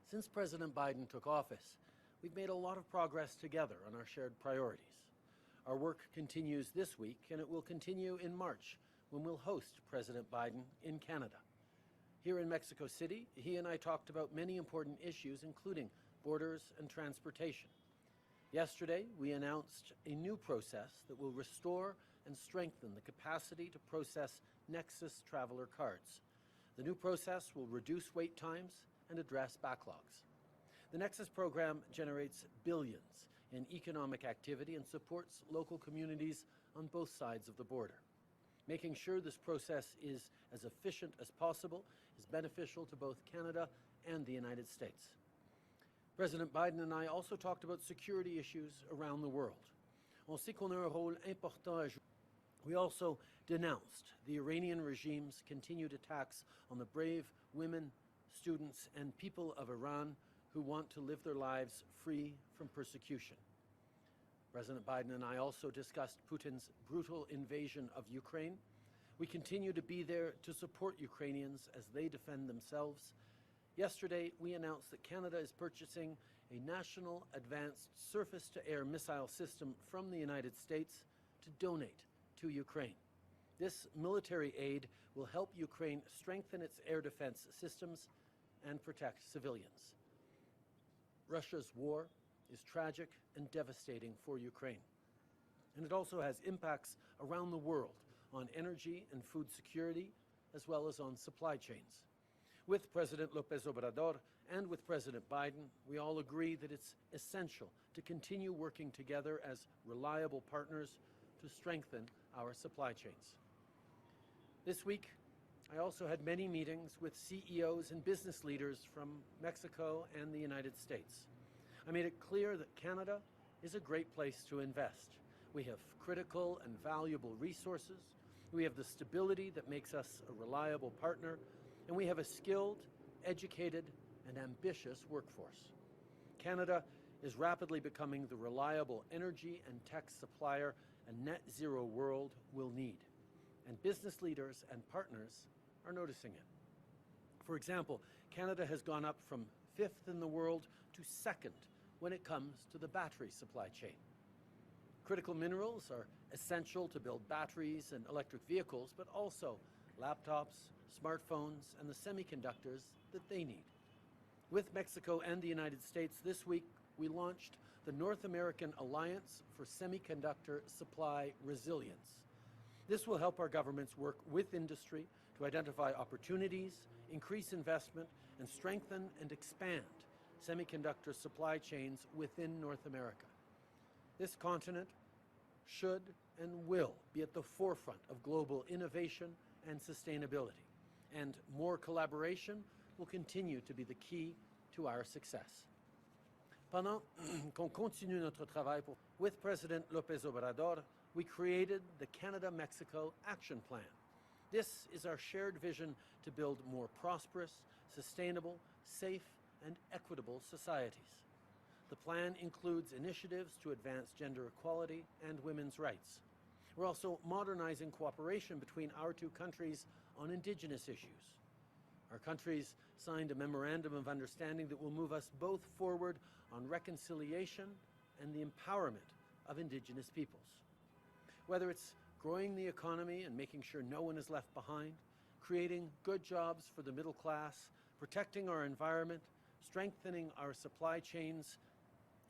Since President Biden took office, we've made a lot of progress together on our shared priorities. Our work continues this week, and it will continue in March, when we'll host President Biden in Canada. Here in Mexico City, he and I talked about many important issues, including borders and transportation. Yesterday, we announced a new process that will restore and strengthen the capacity to process Nexus traveler cards. The new process will reduce wait times and address backlogs. The Nexus program generates billions in economic activity and supports local communities on both sides of the border. Making sure this process is as efficient as possible is beneficial to both Canada and the United States. President Biden and I also talked about security issues around the world. On sait qu'on a un rôle important à jouer. We also denounced the Iranian regime's continued attacks on the brave women, students, and people of Iran who want to live their lives free from persecution. President Biden and I also discussed Putin's brutal invasion of Ukraine. We continue to be there to support Ukrainians as they defend themselves. Yesterday, we announced that Canada is purchasing a national advanced surface-to-air missile system from the United States to donate to Ukraine. This military aid will help Ukraine strengthen its air defense systems and protect civilians. Russia's war is tragic and devastating for Ukraine, and it also has impacts around the world on energy and food security, as well as on supply chains. With President López Obrador and with President Biden, we all agree that it's essential to continue working together as reliable partners to strengthen our supply chains. This week, I also had many meetings with CEOs and business leaders from Mexico and the United States. I made it clear that Canada is a great place to invest. We have critical and valuable resources, we have the stability that makes us a reliable partner, and we have a skilled, educated, and ambitious workforce. Canada is rapidly becoming the reliable energy and tech supplier a net zero world will need, and business leaders and partners are noticing it. For example, Canada has gone up from 5th in the world to 2nd when it comes to the battery supply chain. Critical minerals are essential to build batteries and electric vehicles, but also laptops, smartphones, and the semiconductors that they need. With Mexico and the United States this week, we launched the North American Alliance for Semiconductor Supply Resilience. This will help our governments work with industry to identify opportunities, increase investment, and strengthen and expand semiconductor supply chains within North America. This continent should and will be at the forefront of global innovation and sustainability, and more collaboration will continue to be the key to our success. Pendant qu'on continue notre travail with President López Obrador, we created the Canada-Mexico Action Plan. This is our shared vision to build more prosperous, sustainable, safe, and equitable societies. The plan includes initiatives to advance gender equality and women's rights. We're also modernizing cooperation between our two countries on Indigenous issues. Our countries signed a memorandum of understanding that will move us both forward on reconciliation and the empowerment of Indigenous peoples. Whether it's growing the economy and making sure no one is left behind, creating good jobs for the middle class, protecting our environment, strengthening our supply chains,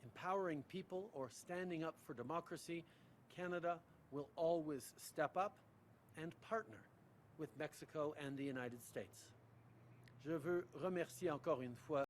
empowering people, or standing up for democracy, Canada will always step up and partner with Mexico and the United States. Je veux remercier encore une fois